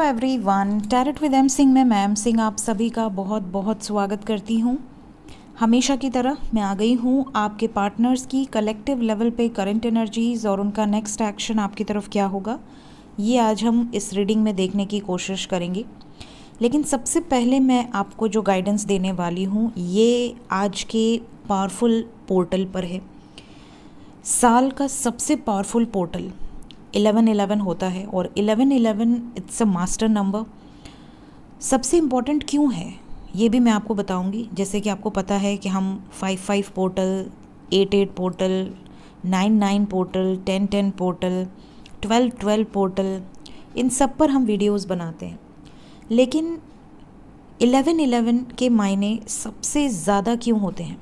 Everyone, tarot with M Singh में ma'am Singh आप सभी का बहुत बहुत स्वागत करती हूँ। हमेशा की तरह मैं आ गई हूँ आपके पार्टनर्स की कलेक्टिव लेवल पे करंट एनर्जीज़ और उनका नेक्स्ट एक्शन आपकी तरफ क्या होगा, ये आज हम इस रीडिंग में देखने की कोशिश करेंगे। लेकिन सबसे पहले मैं आपको जो गाइडेंस देने वाली हूँ ये आज के पावरफुल पोर्टल पर है। साल का सबसे पावरफुल पोर्टल 1111 होता है और 1111 इट्स अ मास्टर नंबर। सबसे इम्पॉर्टेंट क्यों है ये भी मैं आपको बताऊंगी। जैसे कि आपको पता है कि हम 55 portal, 88 portal, 99 portal, 1010 portal, 1212 portal, इन सब पर हम वीडियोस बनाते हैं। लेकिन 1111 के मायने सबसे ज़्यादा क्यों होते हैं?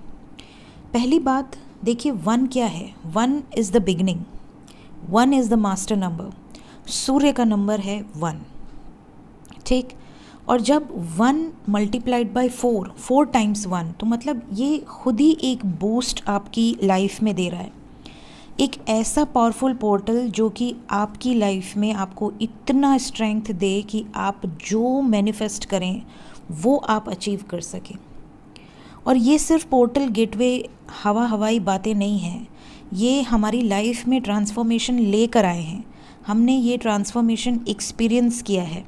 पहली बात देखिए, 1 क्या है? 1 is the beginning, 1 is the master number. सूर्य का नंबर है 1, ठीक। और जब 1 मल्टीप्लाइड बाय 4 टाइम्स 1, तो मतलब ये खुद ही एक बूस्ट आपकी लाइफ में दे रहा है। एक ऐसा पावरफुल पोर्टल जो कि आपकी लाइफ में आपको इतना स्ट्रेंथ दे कि आप जो मैनिफेस्ट करें वो आप अचीव कर सकें। और ये सिर्फ पोर्टल गेटवे हवाई बातें नहीं हैं, ये हमारी लाइफ में ट्रांसफॉर्मेशन लेकर आए हैं। हमने ये ट्रांसफॉर्मेशन एक्सपीरियंस किया है।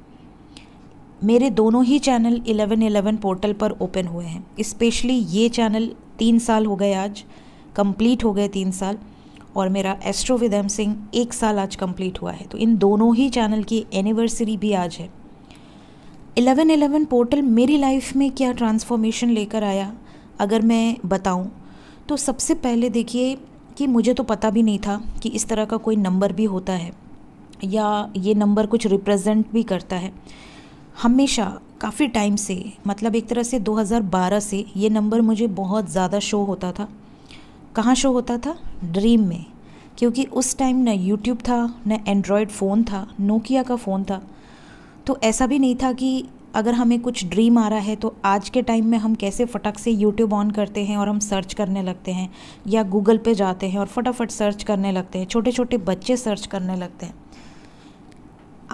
मेरे दोनों ही चैनल 1111 पोर्टल पर ओपन हुए हैं। स्पेशली ये चैनल 3 साल हो गए, आज कंप्लीट हो गए 3 साल, और मेरा एस्ट्रो विद एम सिंह 1 साल आज कंप्लीट हुआ है। तो इन दोनों ही चैनल की एनिवर्सरी भी आज है। 1111 पोर्टल मेरी लाइफ में क्या ट्रांसफॉर्मेशन लेकर आया अगर मैं बताऊं, तो सबसे पहले देखिए कि मुझे तो पता भी नहीं था कि इस तरह का कोई नंबर भी होता है या ये नंबर कुछ रिप्रेजेंट भी करता है। हमेशा काफ़ी टाइम से, मतलब एक तरह से 2012 से ये नंबर मुझे बहुत ज़्यादा शो होता था। कहाँ शो होता था? ड्रीम में। क्योंकि उस टाइम न यूट्यूब था, न एंड्रॉयड फ़ोन था, नोकिया का फ़ोन था। तो ऐसा भी नहीं था कि अगर हमें कुछ ड्रीम आ रहा है तो आज के टाइम में हम कैसे फटक से यूट्यूब ऑन करते हैं और हम सर्च करने लगते हैं, या गूगल पे जाते हैं और फटाफट सर्च करने लगते हैं। छोटे छोटे बच्चे सर्च करने लगते हैं।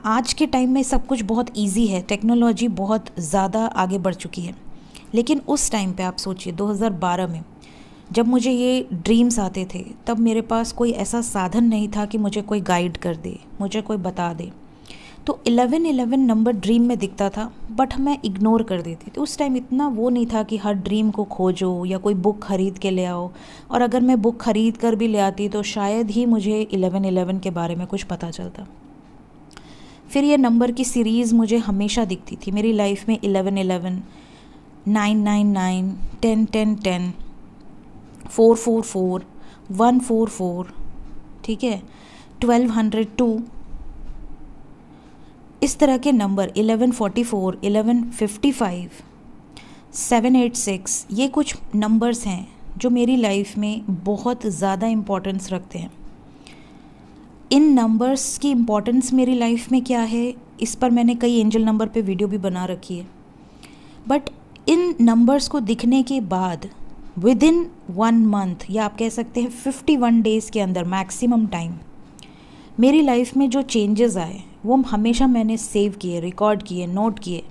आज के टाइम में सब कुछ बहुत इजी है, टेक्नोलॉजी बहुत ज़्यादा आगे बढ़ चुकी है। लेकिन उस टाइम पे आप सोचिए 2012 में जब मुझे ये ड्रीम्स आते थे, तब मेरे पास कोई ऐसा साधन नहीं था कि मुझे कोई गाइड कर दे, मुझे कोई बता दे। तो 1111 नंबर ड्रीम में दिखता था, बट मैं इग्नोर कर देती थी। उस टाइम इतना वो नहीं था कि हर ड्रीम को खोजो या कोई बुक ख़रीद के ले आओ। और अगर मैं बुक ख़रीद कर भी ले आती तो शायद ही मुझे 1111 के बारे में कुछ पता चलता। फिर ये नंबर की सीरीज़ मुझे हमेशा दिखती थी मेरी लाइफ में। 1111, 999, 101010, 444, 144, ठीक है, 1202, इस तरह के नंबर 1144, 1155, 786, ये कुछ नंबर्स हैं जो मेरी लाइफ में बहुत ज़्यादा इम्पोर्टेंस रखते हैं। इन नंबर्स की इम्पोर्टेंस मेरी लाइफ में क्या है, इस पर मैंने कई एंजल नंबर पे वीडियो भी बना रखी है। बट इन नंबर्स को दिखने के बाद विद इन 1 मंथ, या आप कह सकते हैं 51 डेज़ के अंदर मैक्सिमम टाइम, मेरी लाइफ में जो चेंजेस आए वो हमेशा मैंने सेव किए, रिकॉर्ड किए, नोट किए।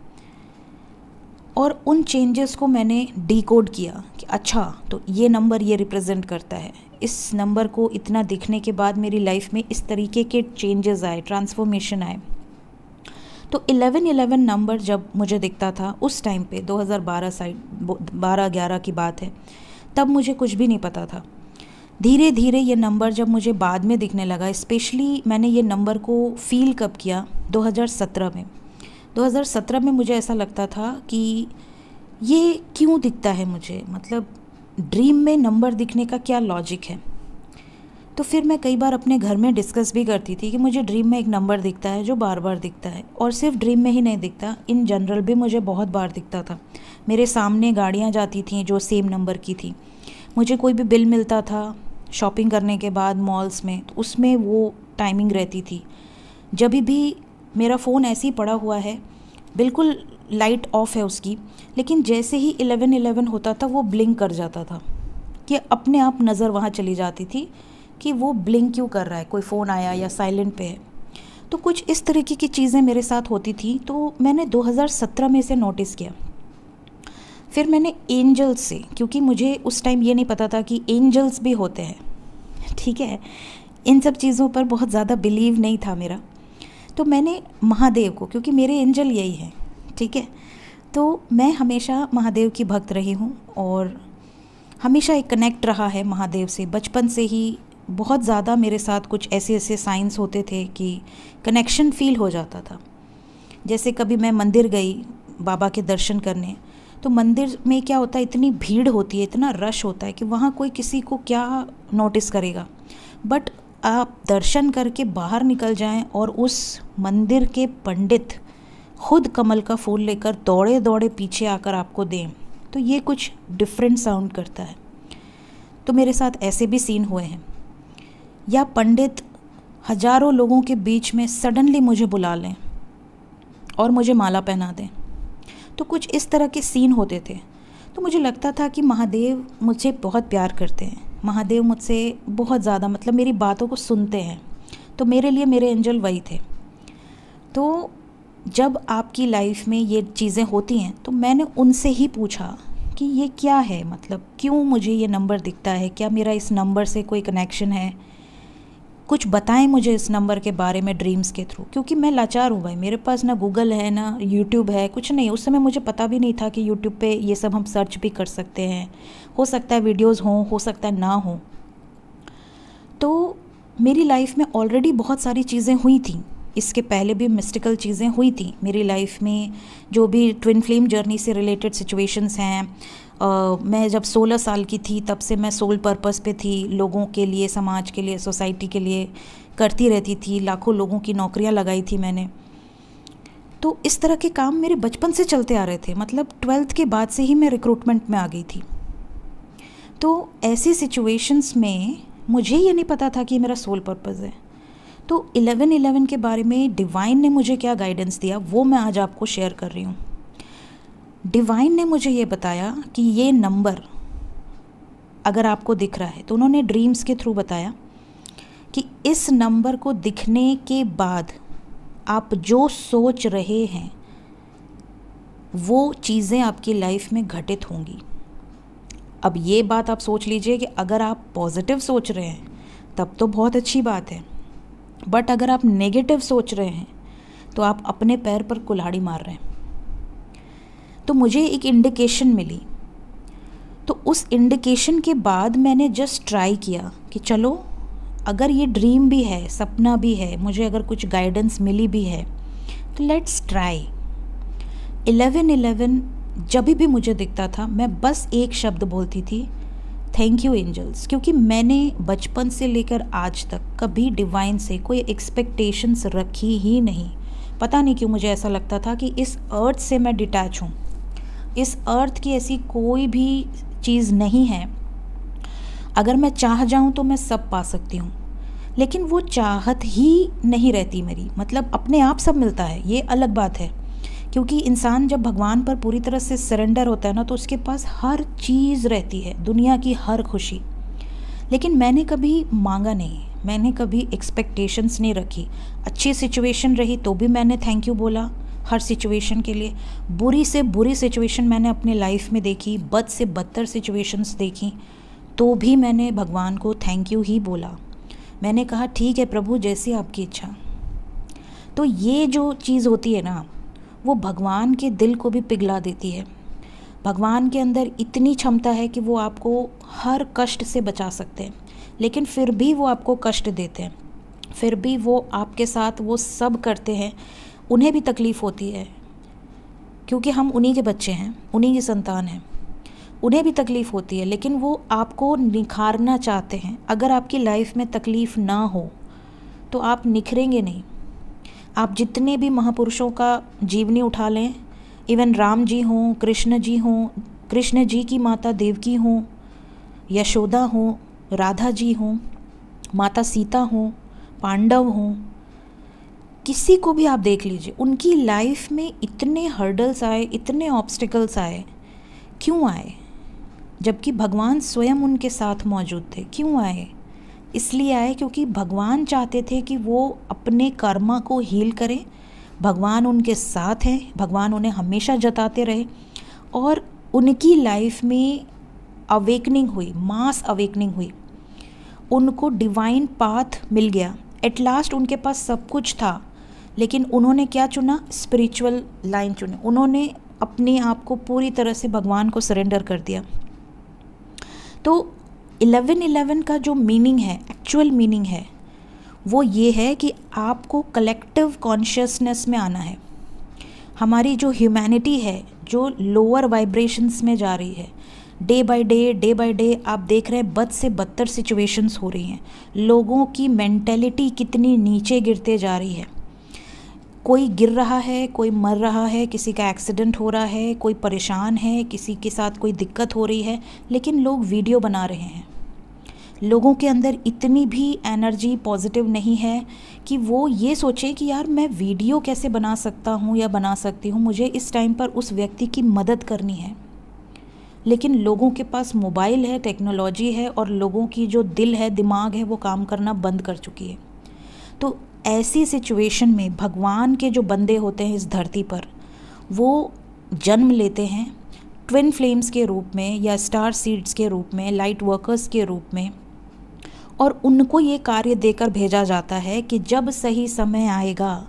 और उन चेंजेस को मैंने डिकोड किया कि अच्छा तो ये नंबर ये रिप्रेजेंट करता है। इस नंबर को इतना दिखने के बाद मेरी लाइफ में इस तरीके के चेंजेस आए, ट्रांसफॉर्मेशन आए। तो 1111 नंबर जब मुझे दिखता था उस टाइम पे 2012 साइड 12-11 की बात है, तब मुझे कुछ भी नहीं पता था। धीरे धीरे ये नंबर जब मुझे बाद में दिखने लगा, स्पेशली मैंने ये नंबर को फील कब किया? 2017 में। 2017 में मुझे ऐसा लगता था कि ये क्यों दिखता है मुझे, मतलब ड्रीम में नंबर दिखने का क्या लॉजिक है। तो फिर मैं कई बार अपने घर में डिस्कस भी करती थी कि मुझे ड्रीम में एक नंबर दिखता है जो बार बार दिखता है, और सिर्फ ड्रीम में ही नहीं दिखता, इन जनरल भी मुझे बहुत बार दिखता था। मेरे सामने गाड़ियाँ जाती थीं जो सेम नंबर की थी। मुझे कोई भी बिल मिलता था शॉपिंग करने के बाद मॉल्स में, तो उसमें वो टाइमिंग रहती थी। जब भी मेरा फ़ोन ऐसे ही पड़ा हुआ है, बिल्कुल लाइट ऑफ है उसकी, लेकिन जैसे ही 1111 होता था वो ब्लिंक कर जाता था, कि अपने आप नज़र वहाँ चली जाती थी कि वो ब्लिंक क्यों कर रहा है, कोई फ़ोन आया या साइलेंट पे है। तो कुछ इस तरीके की चीज़ें मेरे साथ होती थी। तो मैंने 2017 में इसे नोटिस किया। फिर मैंने एंजल्स से, क्योंकि मुझे उस टाइम ये नहीं पता था कि एंजल्स भी होते हैं, ठीक है, इन सब चीज़ों पर बहुत ज़्यादा बिलीव नहीं था मेरा। तो मैंने महादेव को, क्योंकि मेरे एंजल यही हैं, ठीक है, तो मैं हमेशा महादेव की भक्त रही हूँ और हमेशा एक कनेक्ट रहा है महादेव से। बचपन से ही बहुत ज़्यादा मेरे साथ कुछ ऐसे ऐसे साइंस होते थे कि कनेक्शन फील हो जाता था। जैसे कभी मैं मंदिर गई बाबा के दर्शन करने, तो मंदिर में क्या होता है, इतनी भीड़ होती है, इतना रश होता है कि वहाँ कोई किसी को क्या नोटिस करेगा। बट आप दर्शन करके बाहर निकल जाएं और उस मंदिर के पंडित खुद कमल का फूल लेकर दौड़े दौड़े पीछे आकर आपको दें, तो ये कुछ डिफरेंट साउंड करता है। तो मेरे साथ ऐसे भी सीन हुए हैं। या पंडित हजारों लोगों के बीच में सडनली मुझे बुला लें और मुझे माला पहना दें। तो कुछ इस तरह के सीन होते थे। तो मुझे लगता था कि महादेव मुझसे बहुत प्यार करते हैं, महादेव मुझसे बहुत ज़्यादा, मतलब मेरी बातों को सुनते हैं। तो मेरे लिए मेरे एंजल वही थे। तो जब आपकी लाइफ में ये चीज़ें होती हैं, तो मैंने उनसे ही पूछा कि ये क्या है, मतलब क्यों मुझे ये नंबर दिखता है, क्या मेरा इस नंबर से कोई कनेक्शन है, कुछ बताएं मुझे इस नंबर के बारे में ड्रीम्स के थ्रू। क्योंकि मैं लाचार हूँ भाई, मेरे पास ना गूगल है ना यूट्यूब है, कुछ नहीं। उस समय मुझे पता भी नहीं था कि यूट्यूब पे ये सब हम सर्च भी कर सकते हैं, हो सकता है वीडियोज़ हों, हो सकता है ना हो। तो मेरी लाइफ में ऑलरेडी बहुत सारी चीज़ें हुई थी, इसके पहले भी मिस्टिकल चीज़ें हुई थी मेरी लाइफ में। जो भी ट्विन फ्लेम जर्नी से रिलेटेड सिचुएशंस हैं, मैं जब 16 साल की थी तब से मैं सोल पर्पस पे थी, लोगों के लिए, समाज के लिए, सोसाइटी के लिए करती रहती थी। लाखों लोगों की नौकरियां लगाई थी मैंने। तो इस तरह के काम मेरे बचपन से चलते आ रहे थे, मतलब 12th के बाद से ही मैं रिक्रूटमेंट में आ गई थी। तो ऐसी सिचुएशंस में मुझे ये नहीं पता था कि मेरा सोल पर्पस है। तो 11/11 के बारे में डिवाइन ने मुझे क्या गाइडेंस दिया, वो मैं आज आपको शेयर कर रही हूँ। डिवाइन ने मुझे ये बताया कि ये नंबर अगर आपको दिख रहा है, तो उन्होंने ड्रीम्स के थ्रू बताया कि इस नंबर को दिखने के बाद आप जो सोच रहे हैं वो चीज़ें आपकी लाइफ में घटित होंगी। अब ये बात आप सोच लीजिए कि अगर आप पॉजिटिव सोच रहे हैं तब तो बहुत अच्छी बात है, बट अगर आप नेगेटिव सोच रहे हैं तो आप अपने पैर पर कुल्हाड़ी मार रहे हैं। तो मुझे एक इंडिकेशन मिली। तो उस इंडिकेशन के बाद मैंने जस्ट ट्राई किया कि चलो अगर ये ड्रीम भी है, सपना भी है, मुझे अगर कुछ गाइडेंस मिली भी है तो लेट्स ट्राई। 11/11 जब भी मुझे दिखता था मैं बस एक शब्द बोलती थी, थैंक यू एंजल्स। क्योंकि मैंने बचपन से लेकर आज तक कभी डिवाइन से कोई एक्सपेक्टेशंस रखी ही नहीं। पता नहीं क्यों मुझे ऐसा लगता था कि इस अर्थ से मैं डिटैच हूँ, इस अर्थ की ऐसी कोई भी चीज़ नहीं है, अगर मैं चाह जाऊँ तो मैं सब पा सकती हूँ। लेकिन वो चाहत ही नहीं रहती मेरी, मतलब अपने आप सब मिलता है, ये अलग बात है। क्योंकि इंसान जब भगवान पर पूरी तरह से सरेंडर होता है ना, तो उसके पास हर चीज़ रहती है, दुनिया की हर खुशी। लेकिन मैंने कभी मांगा नहीं, मैंने कभी एक्सपेक्टेशंस नहीं रखी। अच्छी सिचुएशन रही तो भी मैंने थैंक यू बोला हर सिचुएशन के लिए। बुरी से बुरी सिचुएशन मैंने अपने लाइफ में देखी, बद से बदतर सिचुएशंस देखी, तो भी मैंने भगवान को थैंक यू ही बोला। मैंने कहा ठीक है प्रभु, जैसी आपकी इच्छा। तो ये जो चीज़ होती है ना, वो भगवान के दिल को भी पिघला देती है। भगवान के अंदर इतनी क्षमता है कि वो आपको हर कष्ट से बचा सकते हैं, लेकिन फिर भी वो आपको कष्ट देते हैं, फिर भी वो आपके साथ वो सब करते हैं। उन्हें भी तकलीफ़ होती है, क्योंकि हम उन्हीं के बच्चे हैं, उन्हीं की संतान हैं, उन्हें भी तकलीफ़ होती है, लेकिन वो आपको निखारना चाहते हैं। अगर आपकी लाइफ में तकलीफ़ ना हो तो आप निखरेंगे नहीं। आप जितने भी महापुरुषों का जीवनी उठा लें, इवन राम जी हों, कृष्ण जी हों, कृष्ण जी की माता देवकी हों, यशोदा हों, राधा जी हों, माता सीता हों, पांडव हों, किसी को भी आप देख लीजिए, उनकी लाइफ में इतने हर्डल्स आए, इतने ऑब्स्टिकल्स आए। क्यों आए? जबकि भगवान स्वयं उनके साथ मौजूद थे। क्यों आए? इसलिए आए क्योंकि भगवान चाहते थे कि वो अपने कर्मा को हील करें। भगवान उनके साथ हैं, भगवान उन्हें हमेशा जताते रहे और उनकी लाइफ में अवेकनिंग हुई, मास अवेकनिंग हुई। उनको डिवाइन पाथ मिल गया। एट लास्ट उनके पास सब कुछ था, लेकिन उन्होंने क्या चुना? स्पिरिचुअल लाइन चुनी। उन्होंने अपने आप को पूरी तरह से भगवान को सरेंडर कर दिया। तो 1111 का जो मीनिंग है, एक्चुअल मीनिंग है, वो ये है कि आपको कलेक्टिव कॉन्शियसनेस में आना है। हमारी जो ह्यूमैनिटी है, जो लोअर वाइब्रेशंस में जा रही है, डे बाय डे आप देख रहे हैं बद से बदतर सिचुएशंस हो रही हैं। लोगों की मेंटेलिटी कितनी नीचे गिरते जा रही है। कोई गिर रहा है, कोई मर रहा है, किसी का एक्सीडेंट हो रहा है, कोई परेशान है, किसी के साथ कोई दिक्कत हो रही है, लेकिन लोग वीडियो बना रहे हैं। लोगों के अंदर इतनी भी एनर्जी पॉजिटिव नहीं है कि वो ये सोचे कि यार मैं वीडियो कैसे बना सकता हूँ या बना सकती हूँ, मुझे इस टाइम पर उस व्यक्ति की मदद करनी है। लेकिन लोगों के पास मोबाइल है, टेक्नोलॉजी है और लोगों की जो दिल है, दिमाग है, वो काम करना बंद कर चुकी है। तो ऐसी सिचुएशन में भगवान के जो बंदे होते हैं इस धरती पर, वो जन्म लेते हैं ट्विन फ्लेम्स के रूप में या स्टार सीड्स के रूप में, लाइट वर्कर्स के रूप में, और उनको ये कार्य देकर भेजा जाता है कि जब सही समय आएगा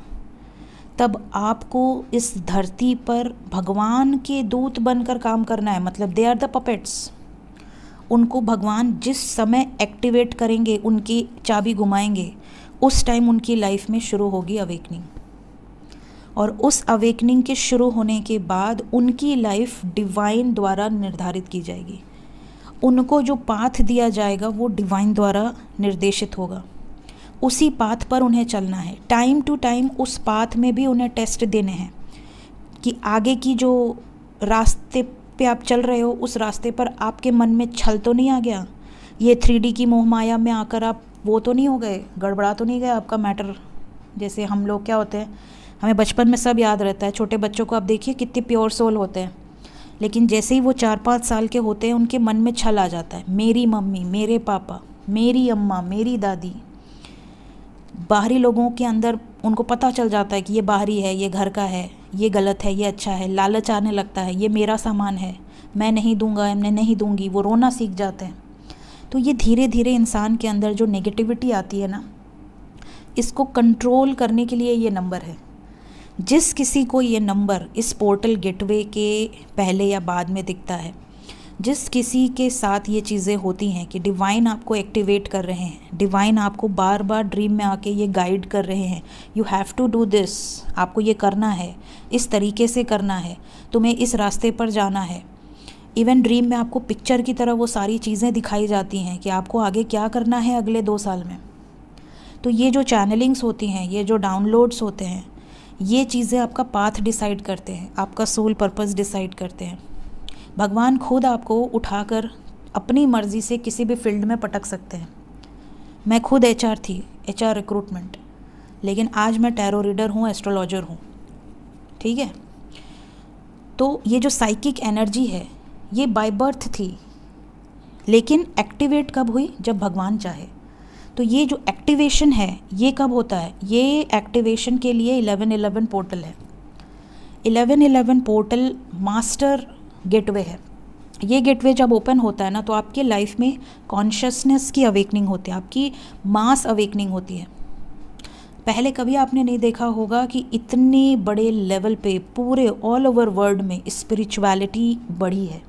तब आपको इस धरती पर भगवान के दूत बनकर काम करना है। मतलब दे आर द पपेट्स। उनको भगवान जिस समय एक्टिवेट करेंगे, उनकी चाबी घुमाएंगे, उस टाइम उनकी लाइफ में शुरू होगी अवेकनिंग। और उस अवेकनिंग के शुरू होने के बाद उनकी लाइफ डिवाइन द्वारा निर्धारित की जाएगी। उनको जो पाथ दिया जाएगा वो डिवाइन द्वारा निर्देशित होगा। उसी पाथ पर उन्हें चलना है। टाइम टू टाइम उस पाथ में भी उन्हें टेस्ट देने हैं कि आगे की जो रास्ते पे आप चल रहे हो, उस रास्ते पर आपके मन में छल तो नहीं आ गया? ये 3D की मोह माया में आकर आप वो तो नहीं हो गए, गड़बड़ा तो नहीं गया आपका मैटर? जैसे हम लोग क्या होते हैं, हमें बचपन में सब याद रहता है। छोटे बच्चों को आप देखिए कितने प्योर सोल होते हैं, लेकिन जैसे ही वो 4-5 साल के होते हैं उनके मन में छल आ जाता है। मेरी मम्मी, मेरे पापा, मेरी अम्मा, मेरी दादी। बाहरी लोगों के अंदर उनको पता चल जाता है कि ये बाहरी है, ये घर का है, ये गलत है, ये अच्छा है। लालच आने लगता है, ये मेरा सामान है, मैं नहीं दूंगा, मैं नहीं दूंगी। वो रोना सीख जाते हैं। तो ये धीरे धीरे इंसान के अंदर जो नेगेटिविटी आती है ना, इसको कंट्रोल करने के लिए ये नंबर है। जिस किसी को ये नंबर इस पोर्टल गेटवे के पहले या बाद में दिखता है, जिस किसी के साथ ये चीज़ें होती हैं कि डिवाइन आपको एक्टिवेट कर रहे हैं, डिवाइन आपको बार बार ड्रीम में आके ये गाइड कर रहे हैं, you have to do this, आपको ये करना है, इस तरीके से करना है, तुम्हें इस रास्ते पर जाना है। इवन ड्रीम में आपको पिक्चर की तरह वो सारी चीज़ें दिखाई जाती हैं कि आपको आगे क्या करना है अगले 2 साल में। तो ये जो चैनलिंग्स होती हैं, ये जो डाउनलोड्स होते हैं, ये चीज़ें आपका पाथ डिसाइड करते हैं, आपका सोल पर्पस डिसाइड करते हैं। भगवान खुद आपको उठाकर अपनी मर्ज़ी से किसी भी फील्ड में पटक सकते हैं। मैं खुद HR थी, HR रिक्रूटमेंट, लेकिन आज मैं टैरो रीडर हूँ, एस्ट्रोलॉजर हूँ। ठीक है। तो ये जो साइकिक एनर्जी है ये बाय बर्थ थी, लेकिन एक्टिवेट कब हुई? जब भगवान चाहे। तो ये जो एक्टिवेशन है ये कब होता है? ये एक्टिवेशन के लिए 1111 पोर्टल है। 1111 पोर्टल मास्टर गेटवे है। ये गेटवे जब ओपन होता है ना, तो आपके लाइफ में कॉन्शियसनेस की अवेकनिंग होती है, आपकी मास अवेकनिंग होती है। पहले कभी आपने नहीं देखा होगा कि इतने बड़े लेवल पे पूरे ऑल ओवर वर्ल्ड में स्पिरिचुअलिटी बढ़ी है।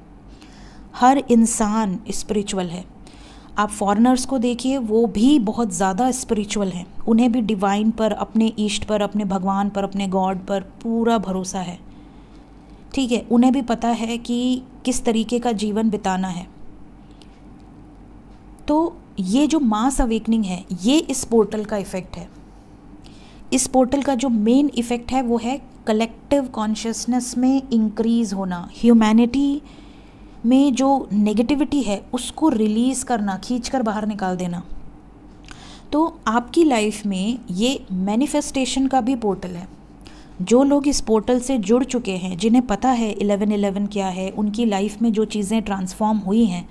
हर इंसान स्पिरिचुअल है। आप फॉरेनर्स को देखिए, वो भी बहुत ज़्यादा स्पिरिचुअल हैं। उन्हें भी डिवाइन पर, अपने ईष्ट पर, अपने भगवान पर, अपने गॉड पर पूरा भरोसा है। ठीक है। उन्हें भी पता है कि किस तरीके का जीवन बिताना है। तो ये जो मास अवेकनिंग है ये इस पोर्टल का इफ़ेक्ट है। इस पोर्टल का जो मेन इफ़ेक्ट है वो है कलेक्टिव कॉन्शियसनेस में इंक्रीज़ होना, ह्यूमैनिटी में जो नेगेटिविटी है उसको रिलीज़ करना, खींचकर बाहर निकाल देना। तो आपकी लाइफ में ये मैनिफेस्टेशन का भी पोर्टल है। जो लोग इस पोर्टल से जुड़ चुके हैं, जिन्हें पता है 1111 क्या है, उनकी लाइफ में जो चीज़ें ट्रांसफॉर्म हुई हैं,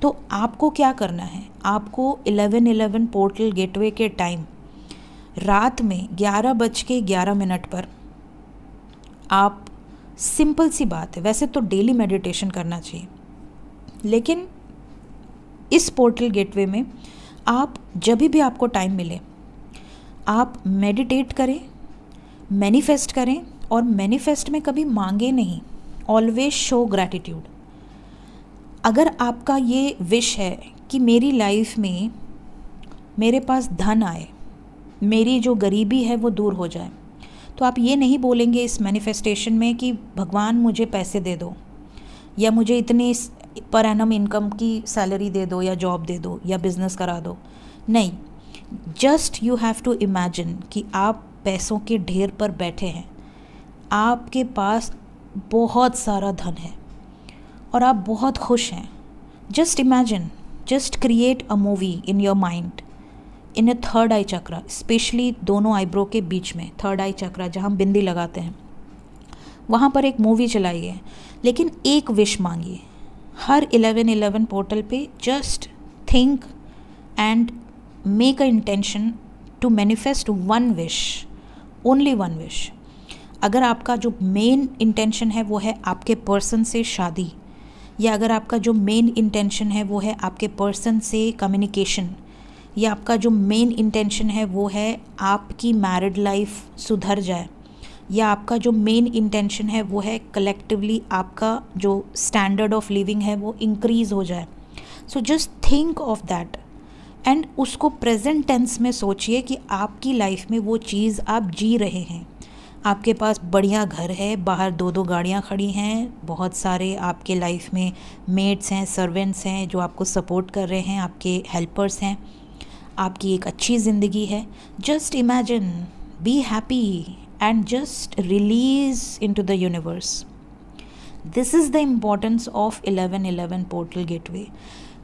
तो आपको क्या करना है, आपको 11:11 पोर्टल गेटवे के टाइम रात में 11:11 पर आप, सिंपल सी बात है, वैसे तो डेली मेडिटेशन करना चाहिए, लेकिन इस पोर्टल गेटवे में आप जब भी आपको टाइम मिले आप मेडिटेट करें, मैनिफेस्ट करें, और मैनिफेस्ट में कभी मांगे नहीं, ऑलवेज शो ग्रैटिट्यूड। अगर आपका ये विश है कि मेरी लाइफ में मेरे पास धन आए, मेरी जो गरीबी है वो दूर हो जाए, तो आप ये नहीं बोलेंगे इस मैनिफेस्टेशन में कि भगवान मुझे पैसे दे दो, या मुझे इतनी पर एनम इनकम की सैलरी दे दो, या जॉब दे दो, या बिजनेस करा दो। नहीं, just you have to imagine कि आप पैसों के ढेर पर बैठे हैं, आपके पास बहुत सारा धन है और आप बहुत खुश हैं। Just imagine, just create a movie in your mind in a third I chakra, specially दोनों आईब्रो के बीच में थर्ड आई चक्रा जहाँ हम बिंदी लगाते हैं, वहाँ पर एक मूवी चलाइए, लेकिन एक विश मांगिए। हर 11:11 पोर्टल पे just think and make a intention to manifest one wish, only one wish. अगर आपका जो मेन इंटेंशन है वो है आपके पर्सन से शादी, या अगर आपका जो मेन इंटेंशन है वो है आपके पर्सन से कम्युनिकेशन, या आपका जो मेन इंटेंशन है वो है आपकी मैरिड लाइफ सुधर जाए, या आपका जो मेन इंटेंशन है वो है कलेक्टिवली आपका जो स्टैंडर्ड ऑफ लिविंग है वो इंक्रीज़ हो जाए, so just think of that and उसको प्रेजेंट टेंस में सोचिए कि आपकी लाइफ में वो चीज़ आप जी रहे हैं। आपके पास बढ़िया घर है, बाहर 2-2 गाड़ियाँ खड़ी हैं, बहुत सारे आपके लाइफ में मेड्स हैं, सर्वेंट्स हैं जो आपको सपोर्ट कर रहे हैं, आपके हेल्पर्स हैं, आपकी एक अच्छी ज़िंदगी है। Just imagine, be happy and just release into the universe. This is the importance of 11:11 portal gateway.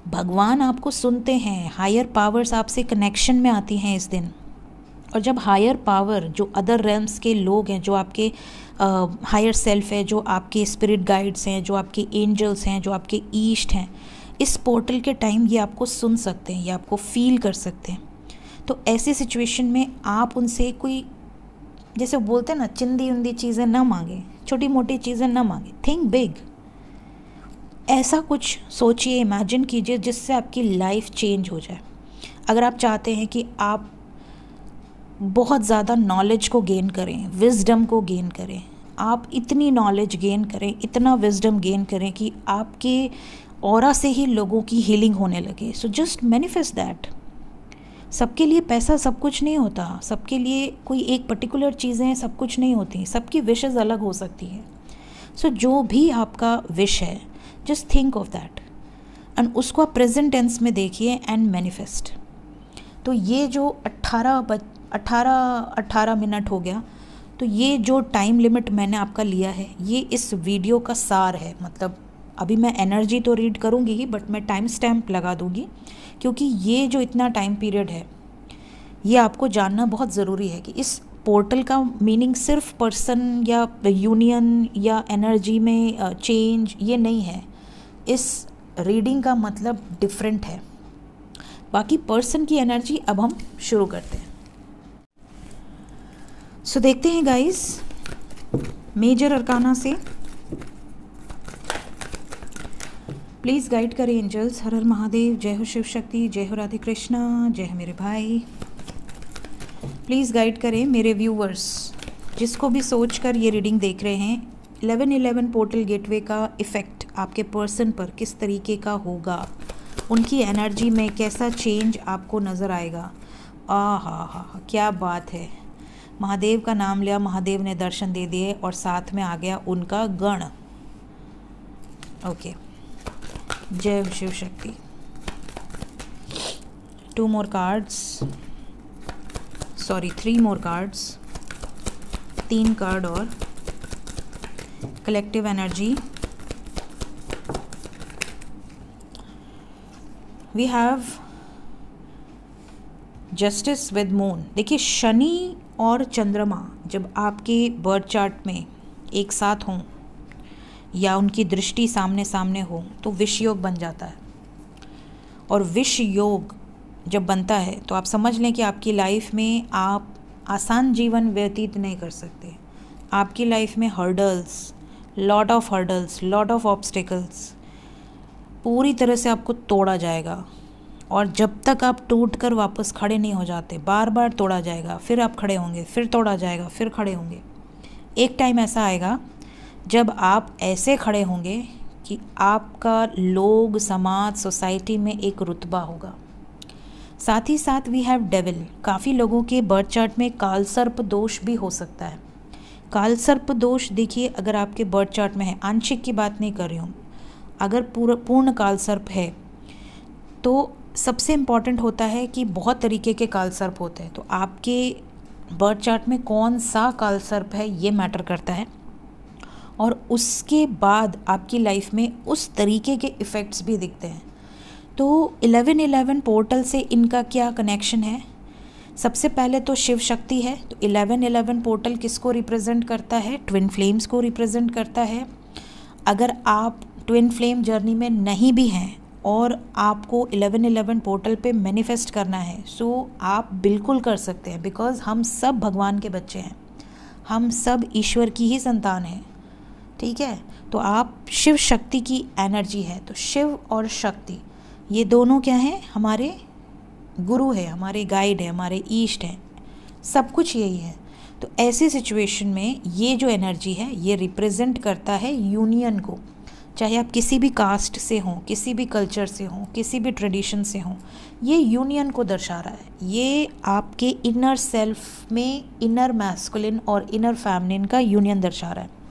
भगवान आपको सुनते हैं, हायर पावर्स आपसे कनेक्शन में आती हैं इस दिन, और जब हायर पावर जो अदर रेल्म्स के लोग हैं, जो आपके हायर सेल्फ है, जो आपके स्पिरिट गाइड्स हैं, जो आपके एंजल्स हैं, जो आपके ईस्ट हैं, इस पोर्टल के टाइम ये आपको सुन सकते हैं, ये आपको फील कर सकते हैं। तो ऐसी सिचुएशन में आप उनसे कोई, जैसे बोलते हैं ना, चिंदी उंदी चीज़ें ना मांगे, छोटी मोटी चीज़ें ना मांगे, थिंक बिग। ऐसा कुछ सोचिए, इमेजिन कीजिए जिससे आपकी लाइफ चेंज हो जाए। अगर आप चाहते हैं कि आप बहुत ज़्यादा नॉलेज को गेन करें, विजडम को गेन करें, आप इतनी नॉलेज गेन करें, इतना विजडम गेन करें कि आपके ऑरा से ही लोगों की हीलिंग होने लगे, सो जस्ट मैनिफेस्ट दैट। सबके लिए पैसा सब कुछ नहीं होता, सबके लिए कोई एक पर्टिकुलर चीज़ें सब कुछ नहीं होती, सबकी विशेज़ अलग हो सकती है। सो जो भी आपका विश है, just think of that and उसको आप प्रेजेंट टेंस में देखिए एंड मैनिफेस्ट। तो ये जो 18 मिनट हो गया, तो ये जो टाइम लिमिट मैंने आपका लिया है, ये इस वीडियो का सार है। मतलब अभी मैं एनर्जी तो रीड करूँगी ही, बट मैं टाइम स्टैम्प लगा दूँगी, क्योंकि ये जो इतना टाइम पीरियड है, ये आपको जानना बहुत ज़रूरी है कि इस पोर्टल का मीनिंग सिर्फ पर्सन या यूनियन या एनर्जी में चेंज ये नहीं है। इस रीडिंग का मतलब डिफरेंट है। बाकी पर्सन की एनर्जी अब हम शुरू करते हैं। सो देखते हैं गाइस, मेजर अरकाना से प्लीज़ गाइड करें एंजल्स। हर हर महादेव, जय हो शिव शक्ति, जय हो राधे कृष्णा, जय हो मेरे भाई। प्लीज़ गाइड करें मेरे व्यूवर्स, जिसको भी सोच कर ये रीडिंग देख रहे हैं, 11:11 पोर्टल गेटवे का इफ़ेक्ट आपके पर्सन पर किस तरीके का होगा, उनकी एनर्जी में कैसा चेंज आपको नज़र आएगा। हा, क्या बात है। महादेव का नाम लिया, महादेव ने दर्शन दे दिए और साथ में आ गया उनका गण। ओके, जय Shiv Shakti. 2 more cards, sorry 3 more cards, 3 card और collective energy. We have justice with moon. देखिए, शनि और चंद्रमा जब आपके बर्थ चार्ट में एक साथ हों या उनकी दृष्टि सामने सामने हो तो विषयोग बन जाता है। और विष योग जब बनता है तो आप समझ लें कि आपकी लाइफ में आप आसान जीवन व्यतीत नहीं कर सकते। आपकी लाइफ में हर्डल्स, लॉट ऑफ ऑब्स्टिकल्स पूरी तरह से आपको तोड़ा जाएगा। और जब तक आप टूट कर वापस खड़े नहीं हो जाते, बार बार तोड़ा जाएगा, फिर आप खड़े होंगे, फिर तोड़ा जाएगा, फिर खड़े होंगे। एक टाइम ऐसा आएगा जब आप ऐसे खड़े होंगे कि आपका लोग, समाज, सोसाइटी में एक रुतबा होगा। साथ ही साथ वी हैव डेविल। काफ़ी लोगों के बर्थ चार्ट में कालसर्प दोष भी हो सकता है। कालसर्प दोष देखिए, अगर आपके बर्थ चार्ट में है, आंशिक की बात नहीं कर रही हूँ, अगर पूर्ण कालसर्प है तो सबसे इम्पॉर्टेंट होता है कि बहुत तरीके के कालसर्प होते हैं, तो आपके बर्थ चार्ट में कौन सा कालसर्प है ये मैटर करता है। और उसके बाद आपकी लाइफ में उस तरीके के इफ़ेक्ट्स भी दिखते हैं। तो 1111 पोर्टल से इनका क्या कनेक्शन है? सबसे पहले तो शिव शक्ति है। तो 1111 पोर्टल किसको रिप्रेजेंट करता है? ट्विन फ्लेम्स को रिप्रेजेंट करता है। अगर आप ट्विन फ्लेम जर्नी में नहीं भी हैं और आपको 1111 पोर्टल पे मैनिफेस्ट करना है, सो आप बिल्कुल कर सकते हैं, बिकॉज़ हम सब भगवान के बच्चे हैं, हम सब ईश्वर की ही संतान हैं। ठीक है, तो आप शिव शक्ति की एनर्जी है। तो शिव और शक्ति ये दोनों क्या हैं? हमारे गुरु है, हमारे गाइड है, हमारे ईष्ट हैं, सब कुछ यही है। तो ऐसी सिचुएशन में ये जो एनर्जी है ये रिप्रेजेंट करता है यूनियन को। चाहे आप किसी भी कास्ट से हों, किसी भी कल्चर से हों, किसी भी ट्रेडिशन से हों, ये यूनियन को दर्शा रहा है। ये आपके इनर सेल्फ में इनर मैस्कुलिन और इनर फेमिनिन का यूनियन दर्शा रहा है।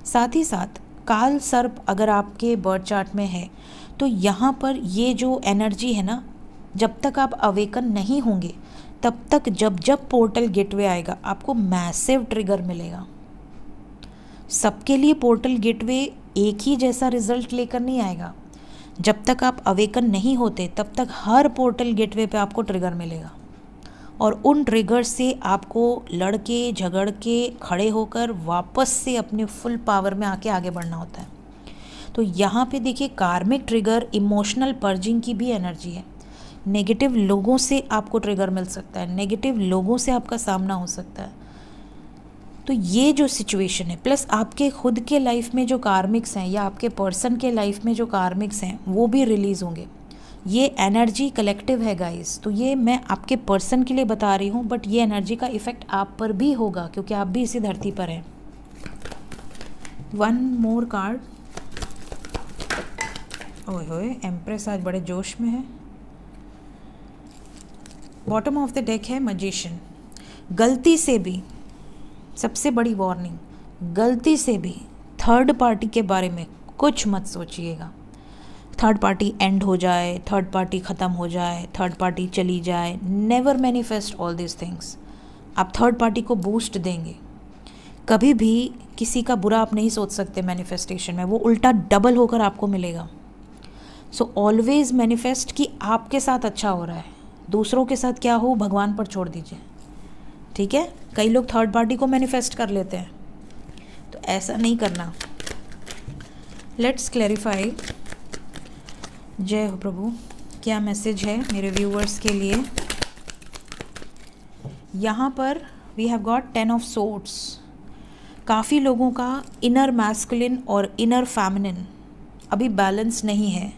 साथ ही साथ काल सर्प अगर आपके बर्थ चार्ट में है तो यहाँ पर ये जो एनर्जी है ना, जब तक आप अवेकन नहीं होंगे तब तक जब पोर्टल गेटवे आएगा आपको मैसिव ट्रिगर मिलेगा। सबके लिए पोर्टल गेटवे एक ही जैसा रिजल्ट लेकर नहीं आएगा। जब तक आप अवेकन नहीं होते तब तक हर पोर्टल गेटवे पे आपको ट्रिगर मिलेगा और उन ट्रिगर से आपको लड़के झगड़ के खड़े होकर वापस से अपने फुल पावर में आके आगे बढ़ना होता है। तो यहाँ पे देखिए कार्मिक ट्रिगर इमोशनल पर्जिंग की भी एनर्जी है। नेगेटिव लोगों से आपको ट्रिगर मिल सकता है, नेगेटिव लोगों से आपका सामना हो सकता है। तो ये जो सिचुएशन है, प्लस आपके खुद के लाइफ में जो कार्मिक्स हैं या आपके पर्सन के लाइफ में जो कार्मिक्स हैं वो भी रिलीज़ होंगे। ये एनर्जी कलेक्टिव है गाइस। तो ये मैं आपके पर्सन के लिए बता रही हूँ, बट ये एनर्जी का इफ़ेक्ट आप पर भी होगा क्योंकि आप भी इसी धरती पर हैं। One more card. ओए होए, एम्प्रेस आज बड़े जोश में है। बॉटम ऑफ द डेक है मैजिशियन। गलती से भी, सबसे बड़ी वार्निंग, गलती से भी थर्ड पार्टी के बारे में कुछ मत सोचिएगा। थर्ड पार्टी एंड हो जाए, थर्ड पार्टी ख़त्म हो जाए, थर्ड पार्टी चली जाए, never manifest all this things. आप थर्ड पार्टी को बूस्ट देंगे। कभी भी किसी का बुरा आप नहीं सोच सकते मैनिफेस्टेशन में, वो उल्टा डबल होकर आपको मिलेगा। सो ऑलवेज मैनिफेस्ट कि आपके साथ अच्छा हो रहा है, दूसरों के साथ क्या हो भगवान पर छोड़ दीजिए। ठीक है, कई लोग थर्ड पार्टी को मैनिफेस्ट कर लेते हैं, तो ऐसा नहीं करना। Let's clarify. जय हो प्रभु, क्या मैसेज है मेरे व्यूअर्स के लिए? यहाँ पर we have got 10 of swords. काफ़ी लोगों का इनर मैस्कुलिन और इनर फेमिनिन अभी बैलेंस नहीं है।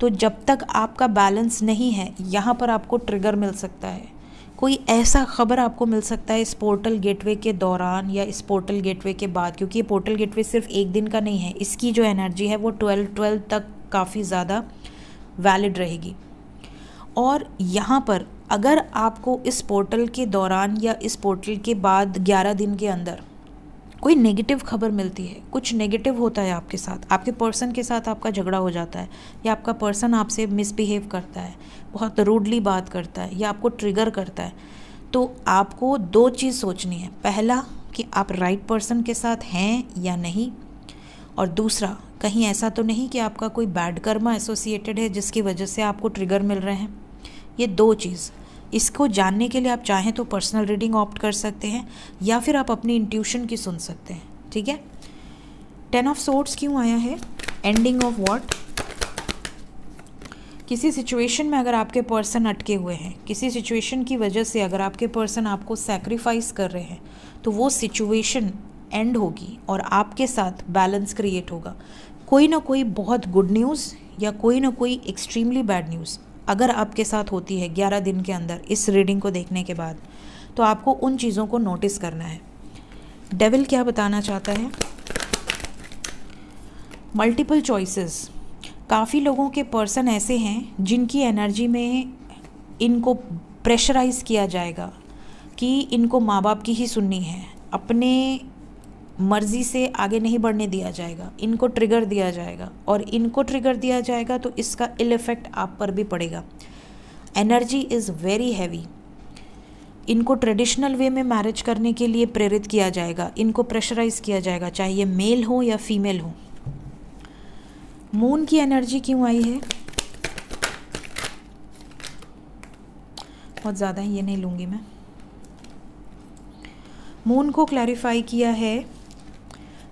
तो जब तक आपका बैलेंस नहीं है, यहाँ पर आपको ट्रिगर मिल सकता है। कोई ऐसा खबर आपको मिल सकता है इस पोर्टल गेटवे के दौरान या इस पोर्टल गेटवे के बाद, क्योंकि ये पोर्टल गेटवे सिर्फ एक दिन का नहीं है, इसकी जो एनर्जी है वो 12 तक काफ़ी ज़्यादा वैलिड रहेगी। और यहाँ पर अगर आपको इस पोर्टल के दौरान या इस पोर्टल के बाद 11 दिन के अंदर कोई नेगेटिव खबर मिलती है, कुछ नेगेटिव होता है आपके साथ, आपके पर्सन के साथ आपका झगड़ा हो जाता है या आपका पर्सन आपसे मिसबिहेव करता है, बहुत रूडली बात करता है या आपको ट्रिगर करता है, तो आपको दो चीज़ सोचनी है। पहला कि आप राइट पर्सन के साथ हैं या नहीं, और दूसरा कहीं ऐसा तो नहीं कि आपका कोई बैड कर्मा एसोसिएटेड है जिसकी वजह से आपको ट्रिगर मिल रहे हैं। ये दो चीज़, इसको जानने के लिए आप चाहें तो पर्सनल रीडिंग ऑप्ट कर सकते हैं या फिर आप अपनी इंट्यूशन की सुन सकते हैं। ठीक है, 10 ऑफ सोर्ड्स क्यों आया है? Ending of what? किसी सिचुएशन में अगर आपके पर्सन अटके हुए हैं, किसी सिचुएशन की वजह से अगर आपके पर्सन आपको सैक्रिफाइस कर रहे हैं, तो वो सिचुएशन एंड होगी और आपके साथ बैलेंस क्रिएट होगा। कोई ना कोई बहुत गुड न्यूज़ या कोई ना कोई एक्सट्रीमली बैड न्यूज़ अगर आपके साथ होती है 11 दिन के अंदर इस रीडिंग को देखने के बाद, तो आपको उन चीज़ों को नोटिस करना है। डेविल क्या बताना चाहता है? Multiple choices. काफ़ी लोगों के पर्सन ऐसे हैं जिनकी एनर्जी में इनको प्रेशराइज़ किया जाएगा कि इनको माँ बाप की ही सुननी है, अपने मर्ज़ी से आगे नहीं बढ़ने दिया जाएगा, इनको ट्रिगर दिया जाएगा, और इनको ट्रिगर दिया जाएगा तो इसका इल इफ़ेक्ट आप पर भी पड़ेगा। Energy is very heavy. इनको ट्रेडिशनल वे में मैरिज करने के लिए प्रेरित किया जाएगा, इनको प्रेशराइज़ किया जाएगा, चाहे ये मेल हो या फीमेल हो। मून की एनर्जी क्यों आई है? बहुत ज़्यादा है, ये नहीं लूँगी मैं। मून को क्लैरिफाई किया है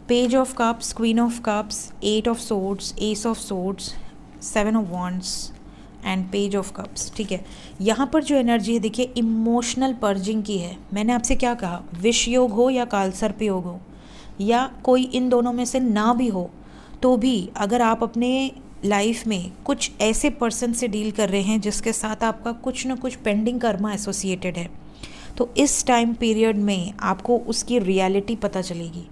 page of cups, queen of cups, 8 of swords, S of swords, 7 of wands and page of cups. ठीक है, यहाँ पर जो एनर्जी है देखिए इमोशनल पर्जिंग की है। मैंने आपसे क्या कहा, विष योग हो या कालसर्प योग हो या कोई इन दोनों में से ना भी हो, तो भी अगर आप अपने लाइफ में कुछ ऐसे पर्सन से डील कर रहे हैं जिसके साथ आपका कुछ ना कुछ पेंडिंग कर्मा एसोसिएटेड है, तो इस टाइम पीरियड में आपको उसकी रियलिटी पता चलेगी।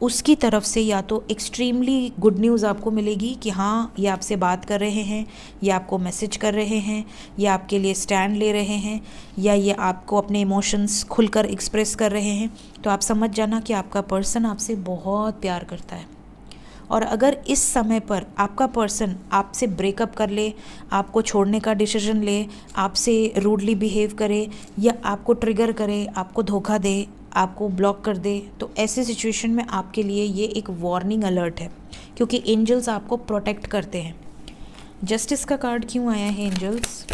उसकी तरफ से या तो एक्सट्रीमली गुड न्यूज़ आपको मिलेगी कि हाँ ये आपसे बात कर रहे हैं, ये आपको मैसेज कर रहे हैं, ये आपके लिए स्टैंड ले रहे हैं, या ये आपको अपने इमोशंस खुलकर एक्सप्रेस कर रहे हैं, तो आप समझ जाना कि आपका पर्सन आपसे बहुत प्यार करता है। और अगर इस समय पर आपका पर्सन आपसे ब्रेकअप कर ले, आपको छोड़ने का डिसीजन ले, आपसे रूडली बिहेव करे या आपको ट्रिगर करे, आपको धोखा दे, आपको ब्लॉक कर दे, तो ऐसे सिचुएशन में आपके लिए ये एक वार्निंग अलर्ट है, क्योंकि एंजल्स आपको प्रोटेक्ट करते हैं। जस्टिस का कार्ड क्यों आया है एंजल्स?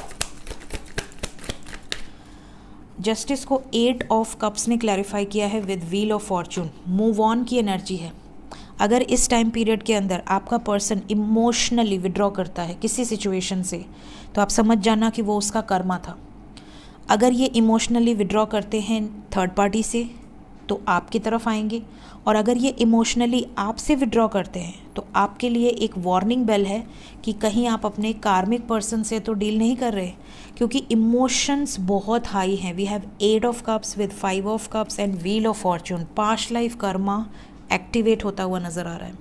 जस्टिस को 8 ऑफ कप्स ने क्लैरिफाई किया है with wheel of Fortune. Move on की एनर्जी है। अगर इस टाइम पीरियड के अंदर आपका पर्सन इमोशनली विड्रॉ करता है किसी सिचुएशन से, तो आप समझ जाना कि वो उसका कर्मा था। अगर ये इमोशनली विड्रॉ करते हैं थर्ड पार्टी से, तो आपकी तरफ आएंगे, और अगर ये इमोशनली आपसे विड्रॉ करते हैं तो आपके लिए एक वार्निंग बेल है कि कहीं आप अपने कार्मिक पर्सन से तो डील नहीं कर रहे, क्योंकि इमोशंस बहुत हाई हैं। We have 8 of cups with 5 of cups and wheel of fortune. Past life karma activate होता हुआ नज़र आ रहा है।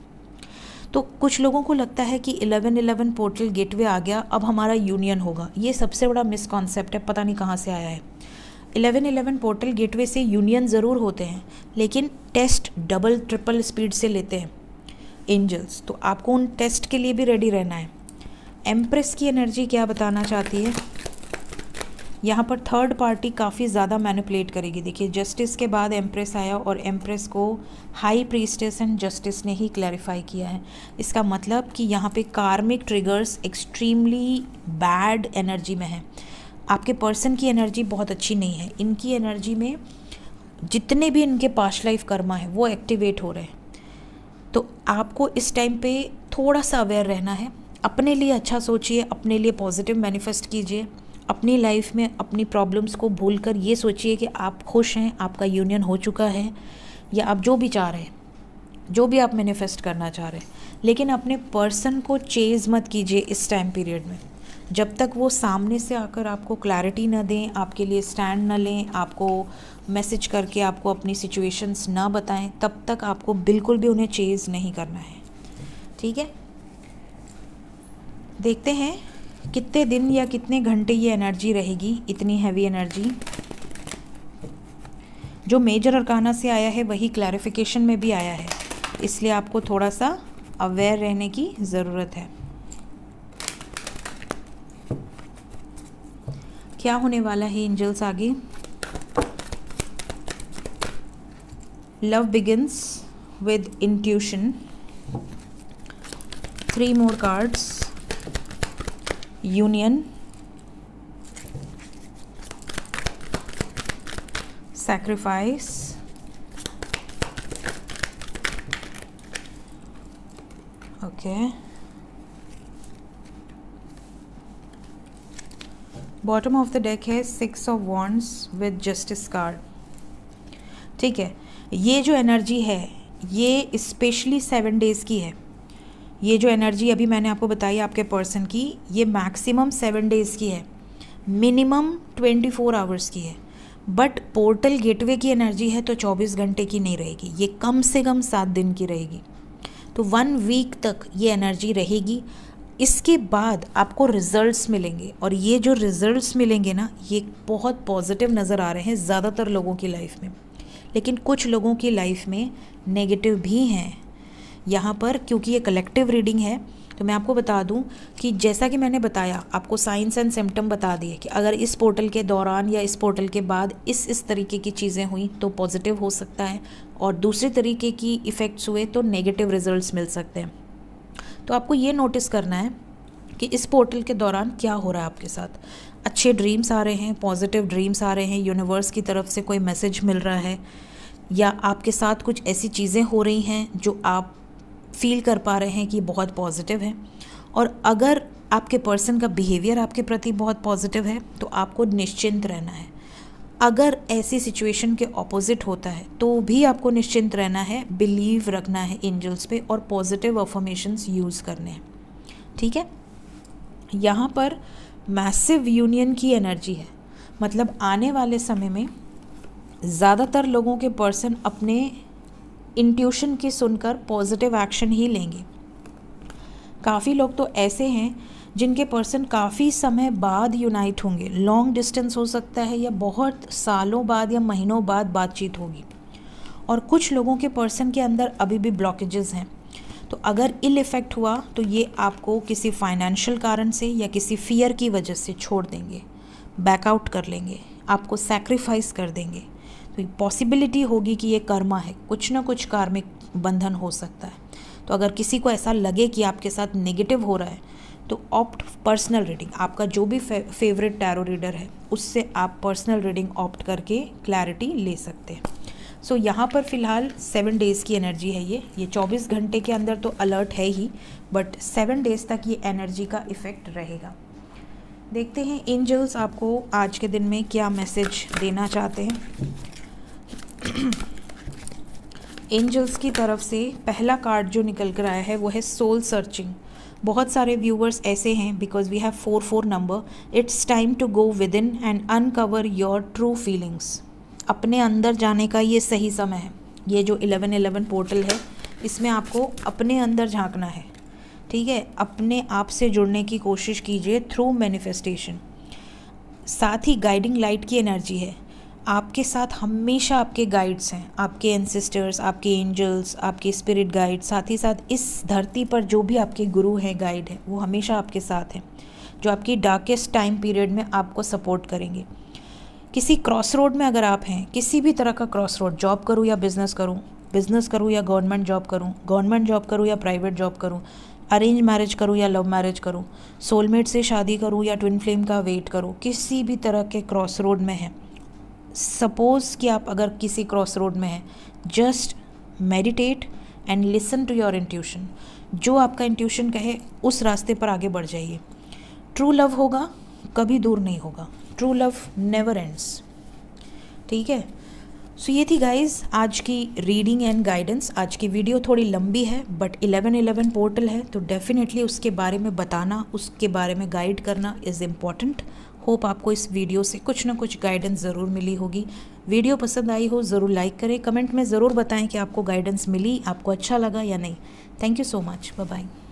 तो कुछ लोगों को लगता है कि 1111 पोर्टल गेटवे आ गया, अब हमारा यूनियन होगा। ये सबसे बड़ा मिसकॉन्सेप्ट है, पता नहीं कहाँ से आया है। 1111 पोर्टल गेटवे से यूनियन ज़रूर होते हैं, लेकिन टेस्ट डबल ट्रिपल स्पीड से लेते हैं एंजल्स, तो आपको उन टेस्ट के लिए भी रेडी रहना है। एम्प्रेस की एनर्जी क्या बताना चाहती है? यहाँ पर थर्ड पार्टी काफ़ी ज़्यादा मैनिपुलेट करेगी। देखिए जस्टिस के बाद एम्प्रेस आया और एम्प्रेस को हाई प्रीस्टेस एंड जस्टिस ने ही क्लैरिफाई किया है। इसका मतलब कि यहाँ पे कार्मिक ट्रिगर्स एक्सट्रीमली बैड एनर्जी में है। आपके पर्सन की एनर्जी बहुत अच्छी नहीं है। इनकी एनर्जी में जितने भी इनके पास्ट लाइफ कर्मा है वो एक्टिवेट हो रहे हैं। तो आपको इस टाइम पे थोड़ा सा अवेयर रहना है। अपने लिए अच्छा सोचिए, अपने लिए पॉजिटिव मैनिफेस्ट कीजिए। अपनी लाइफ में अपनी प्रॉब्लम्स को भूलकर ये सोचिए कि आप खुश हैं, आपका यूनियन हो चुका है, या आप जो भी चाह रहे हैं, जो भी आप मैनिफेस्ट करना चाह रहे हैं। लेकिन अपने पर्सन को चेज़ मत कीजिए इस टाइम पीरियड में। जब तक वो सामने से आकर आपको क्लैरिटी ना दें, आपके लिए स्टैंड ना लें, आपको मैसेज करके आपको अपनी सिचुएशंस ना बताएं, तब तक आपको बिल्कुल भी उन्हें चेज़ नहीं करना है। ठीक है, देखते हैं कितने दिन या कितने घंटे ये एनर्जी रहेगी, इतनी हैवी एनर्जी। जो मेजर अरकाना से आया है वही क्लैरिफिकेशन में भी आया है, इसलिए आपको थोड़ा सा अवेयर रहने की ज़रूरत है। क्या होने वाला है एंजल्स आगे? Love begins with intuition. 3 more cards. Union, sacrifice, okay, bottom of the deck है 6 of wands with justice card. ठीक है, ये जो एनर्जी है ये स्पेशली 7 डेज़ की है। ये जो एनर्जी अभी मैंने आपको बताई आपके पर्सन की, ये मैक्सिमम 7 डेज़ की है, मिनिमम 24 आवर्स की है। बट पोर्टल गेटवे की एनर्जी है तो 24 घंटे की नहीं रहेगी, ये कम से कम 7 दिन की रहेगी। तो 1 वीक तक ये एनर्जी रहेगी। इसके बाद आपको रिजल्ट्स मिलेंगे, और ये जो रिजल्ट्स मिलेंगे ना, ये बहुत पॉजिटिव नज़र आ रहे हैं ज़्यादातर लोगों की लाइफ में, लेकिन कुछ लोगों की लाइफ में नेगेटिव भी हैं यहाँ पर। क्योंकि ये कलेक्टिव रीडिंग है तो मैं आपको बता दूं कि जैसा कि मैंने बताया, आपको साइंस एंड सिम्टम बता दिए कि अगर इस पोर्टल के दौरान या इस पोर्टल के बाद इस तरीके की चीज़ें हुई तो पॉजिटिव हो सकता है, और दूसरे तरीके की इफ़ेक्ट्स हुए तो नेगेटिव रिजल्ट्स मिल सकते हैं। तो आपको ये नोटिस करना है कि इस पोर्टल के दौरान क्या हो रहा है आपके साथ। अच्छे ड्रीम्स आ रहे हैं, पॉजिटिव ड्रीम्स आ रहे हैं, यूनिवर्स की तरफ से कोई मैसेज मिल रहा है, या आपके साथ कुछ ऐसी चीज़ें हो रही हैं जो आप फील कर पा रहे हैं कि बहुत पॉजिटिव है। और अगर आपके पर्सन का बिहेवियर आपके प्रति बहुत पॉजिटिव है तो आपको निश्चिंत रहना है। अगर ऐसी सिचुएशन के ऑपोजिट होता है तो भी आपको निश्चिंत रहना है, बिलीव रखना है एंजल्स पे, और पॉजिटिव अफर्मेशंस यूज़ करने हैं। ठीक है, यहाँ पर मैसिव यूनियन की एनर्जी है, मतलब आने वाले समय में ज़्यादातर लोगों के पर्सन अपने इंट्यूशन की सुनकर पॉजिटिव एक्शन ही लेंगे। काफ़ी लोग तो ऐसे हैं जिनके पर्सन काफ़ी समय बाद यूनाइट होंगे, लॉन्ग डिस्टेंस हो सकता है, या बहुत सालों बाद या महीनों बाद बातचीत होगी। और कुछ लोगों के पर्सन के अंदर अभी भी ब्लॉकेजेस हैं, तो अगर इल इफ़ेक्ट हुआ तो ये आपको किसी फाइनेंशियल कारण से या किसी फियर की वजह से छोड़ देंगे, बैकआउट कर लेंगे, आपको सैक्रिफाइस कर देंगे। तो पॉसिबिलिटी होगी कि ये कर्मा है, कुछ ना कुछ कार्मिक बंधन हो सकता है। तो अगर किसी को ऐसा लगे कि आपके साथ नेगेटिव हो रहा है तो ऑप्ट पर्सनल रीडिंग, आपका जो भी फेवरेट टैरो रीडर है उससे आप पर्सनल रीडिंग ऑप्ट करके क्लैरिटी ले सकते हैं। सो यहाँ पर फ़िलहाल 7 डेज़ की एनर्जी है। ये 24 घंटे के अंदर तो अलर्ट है ही, बट 7 डेज़ तक ये एनर्जी का इफ़ेक्ट रहेगा। देखते हैं एंजल्स आपको आज के दिन में क्या मैसेज देना चाहते हैं। एंजल्स की तरफ से पहला कार्ड जो निकल कर आया है वो है सोल सर्चिंग। बहुत सारे व्यूवर्स ऐसे हैं, because we have 4 number, it's time to go within and uncover your true feelings. अपने अंदर जाने का ये सही समय है। ये जो 1111 पोर्टल है इसमें आपको अपने अंदर झांकना है। ठीक है, अपने आप से जुड़ने की कोशिश कीजिए थ्रू मैनिफेस्टेशन। साथ ही गाइडिंग लाइट की एनर्जी है, आपके साथ हमेशा आपके गाइड्स हैं, आपके एंसेस्टर्स, आपके एंजल्स, आपके स्पिरिट गाइड। साथ ही साथ इस धरती पर जो भी आपके गुरु हैं, गाइड हैं, वो हमेशा आपके साथ हैं, जो आपकी डार्केस्ट टाइम पीरियड में आपको सपोर्ट करेंगे। किसी क्रॉस रोड में अगर आप हैं, किसी भी तरह का क्रॉस रोड, जॉब करूँ या बिज़नेस करूँ या गवर्नमेंट जॉब करूँ या प्राइवेट जॉब करूँ, अरेंज मैरिज करूँ या लव मैरिज करूँ, सोलमेट से शादी करूँ या ट्विन फ्लेम का वेट करूँ, किसी भी तरह के क्रॉस रोड में हैं। सपोज़ कि आप अगर किसी क्रॉस रोड में हैं, just meditate and listen to your intuition. जो आपका इंट्यूशन कहे उस रास्ते पर आगे बढ़ जाइए। ट्रू लव होगा, कभी दूर नहीं होगा। True love never ends. ठीक है, सो ये थी गाइज आज की रीडिंग एंड गाइडेंस। आज की वीडियो थोड़ी लंबी है, बट 1111 पोर्टल है तो डेफिनेटली उसके बारे में बताना, उसके बारे में गाइड करना इज़ इम्पॉर्टेंट। होप आपको इस वीडियो से कुछ ना कुछ गाइडेंस ज़रूर मिली होगी। वीडियो पसंद आई हो ज़रूर लाइक करें, कमेंट में ज़रूर बताएं कि आपको गाइडेंस मिली, आपको अच्छा लगा या नहीं। Thank you so much, bye bye.